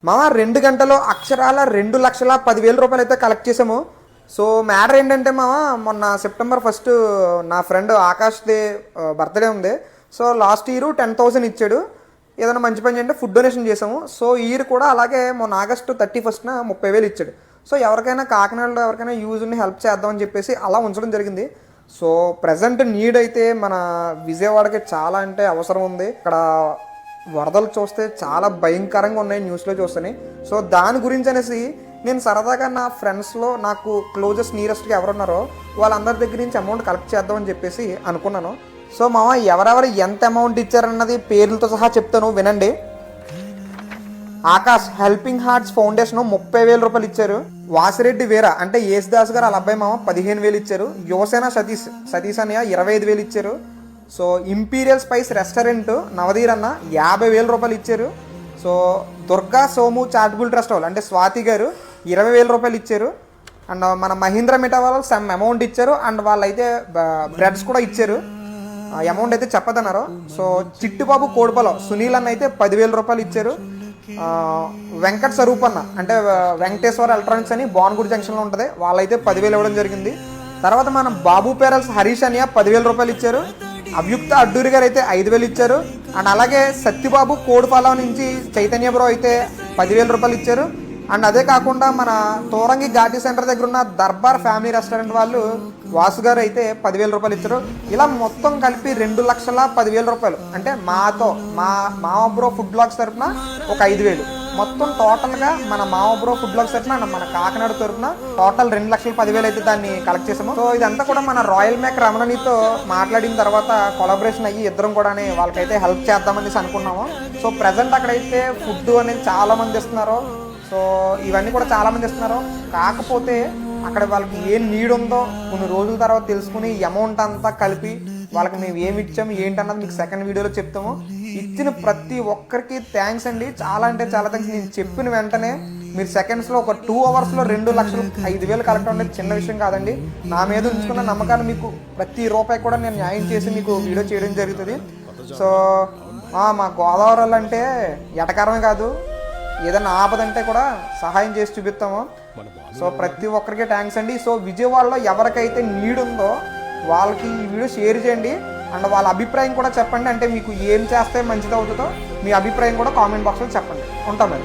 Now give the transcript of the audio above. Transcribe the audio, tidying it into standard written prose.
మామ 2 గంటలో అక్షరాల 2,10,000 రూపాయలు అయితే కలెక్ట్ చేసాము. సో మ్యాటర్ ఏంటంటే మామ, మొన్న సెప్టెంబర్ 1 నా ఫ్రెండ్ ఆకాష్ది బర్త్డే ఉంది. సో లాస్ట్ ఇయర్ 10,000 ఇచ్చాడు. ఏదైనా మంచి పని చేయంటే ఫుడ్ డొనేషన్ చేసాము. సో ఈ ఇయర్ కూడా అలాగే మొన్న ఆగస్టు 31న 30,000 ఇచ్చాడు. సో ఎవరికైనా కాకినాడలో ఎవరికైనా యూజ్ ఉండి హెల్ప్ చేద్దామని చెప్పేసి అలా ఉంచడం జరిగింది. సో ప్రజెంట్ నీడ్ అయితే మన విజయవాడకి చాలా అంటే అవసరం ఉంది. ఇక్కడ వరదలు చూస్తే చాలా భయంకరంగా ఉన్నాయి, న్యూస్లో చూస్తున్నాయి. సో దాని గురించి అనేసి నేను సరదాగా నా ఫ్రెండ్స్లో నాకు క్లోజెస్ట్ నియరెస్ట్గా ఎవరున్నారో వాళ్ళందరి దగ్గర నుంచి అమౌంట్ కలెక్ట్ చేద్దామని చెప్పేసి అనుకున్నాను. సో మామ, ఎవరెవరు ఎంత అమౌంట్ ఇచ్చారన్నది పేర్లతో సహా చెప్తాను, వినండి. ఆకాష్ హెల్పింగ్ హార్ట్స్ ఫౌండేషన్ 30,000 రూపాయలు ఇచ్చారు. వాసిరెడ్డి వీరా అంటే యేసుదాస్ గారు వాళ్ళ అబ్బాయి మామ 15,000 ఇచ్చారు. యువసేన సతీష్ అన్నయ్య 25,000 ఇచ్చారు. సో ఇంపీరియల్ స్పైస్ రెస్టారెంట్ నవదీర్ అన్న 50,000 రూపాయలు ఇచ్చారు. So Durga Somu charitable trust వాళ్ళు అంటే స్వాతి గారు 20,000 రూపాయలు ఇచ్చారు. అండ్ మన మహీంద్ర మిఠా వాళ్ళు సమ్ అమౌంట్ ఇచ్చారు. అండ్ వాళ్ళైతే బ్రెడ్స్ కూడా ఇచ్చారు. అమౌంట్ అయితే చెప్పదన్నారు. సో చిట్టుబాబు కోడిపలో సునీల్ అన్న అయితే 10,000 రూపాయలు ఇచ్చారు. వెంకట్ స్వరూప్ అన్న అంటే వెంకటేశ్వర ఎలక్ట్రానిక్స్ అని బాన్గూడ్ జంక్షన్లో ఉంటుంది, వాళ్ళైతే 10,000 ఇవ్వడం జరిగింది. తర్వాత మనం బాబు పేరల్స్ హరీష్ అనియా 10,000 రూపాయలు ఇచ్చారు. అభియుక్త అడ్డూరి గారు అయితే 5,000 ఇచ్చారు. అండ్ అలాగే సత్యబాబు కోడిపాలెం నుంచి చైతన్య బ్రో అయితే 10,000 రూపాయలు ఇచ్చారు. అండ్ అదే కాకుండా మన తోరంగి ఘాటీ సెంటర్ దగ్గర ఉన్న దర్బార్ ఫ్యామిలీ రెస్టారెంట్ వాళ్ళు వాసు గారు అయితే 10,000 రూపాయలు ఇచ్చారు. ఇలా మొత్తం కలిపి 2,10,000 రూపాయలు అంటే మా బ్రో ఫుడ్ బ్లాగ్స్ తరఫున ఒక 5,000 మొత్తం టోటల్గా మన బ్రో ఫుడ్ బ్లాగ్స్ తరఫున మన కాకినాడ తరఫున టోటల్ 2,10,000 అయితే దాన్ని కలెక్ట్ చేసాము. సో ఇదంతా కూడా మన రాయల్ మేక్ రమణనితో మాట్లాడిన తర్వాత కొలాబరేషన్ అయ్యి ఇద్దరం కూడా వాళ్ళకైతే హెల్ప్ చేద్దామనేసి అనుకున్నాము. సో ప్రజెంట్ అక్కడైతే ఫుడ్ అనేది చాలా మంది ఇస్తున్నారు. సో ఇవన్నీ కూడా చాలామంది ఇస్తున్నారు. కాకపోతే అక్కడ వాళ్ళకి ఏం నీడ్ ఉందో కొన్ని రోజుల తర్వాత తెలుసుకుని ఈ అమౌంట్ అంతా కలిపి వాళ్ళకి మేము ఏమి ఇచ్చాము ఏంటన్నది మీకు సెకండ్ వీడియోలో చెప్తాము. ఇచ్చిన ప్రతి ఒక్కరికి థ్యాంక్స్ అండి, చాలా అంటే చాలా థ్యాంక్స్. నేను చెప్పిన వెంటనే మీరు సెకండ్స్లో ఒక 2 అవర్స్లో 2,05,000 కలెక్ట్ అనేది చిన్న విషయం కాదండి. నా మీద ఉంచుకున్న నమ్మకాన్ని మీకు ప్రతి రూపాయి కూడా నేను న్యాయం చేసి మీకు వీడియో చేయడం జరుగుతుంది. సో మా గోదావరి అంటే ఎటకారమే కాదు, ఏదైనా ఆపదంటే కూడా సహాయం చేసి చూపిస్తాము. సో ప్రతి ఒక్కరికి థ్యాంక్స్ అండి. సో విజయవాడలో ఎవరికైతే నీడ్ ఉందో వాళ్ళకి ఈ వీడియో షేర్ చేయండి. అండ్ వాళ్ళ అభిప్రాయం కూడా చెప్పండి. అంటే మీకు ఏం చేస్తే మంచిది అవుతుందో మీ అభిప్రాయం కూడా కామెంట్ బాక్స్లో చెప్పండి. ఉంటాం మరి.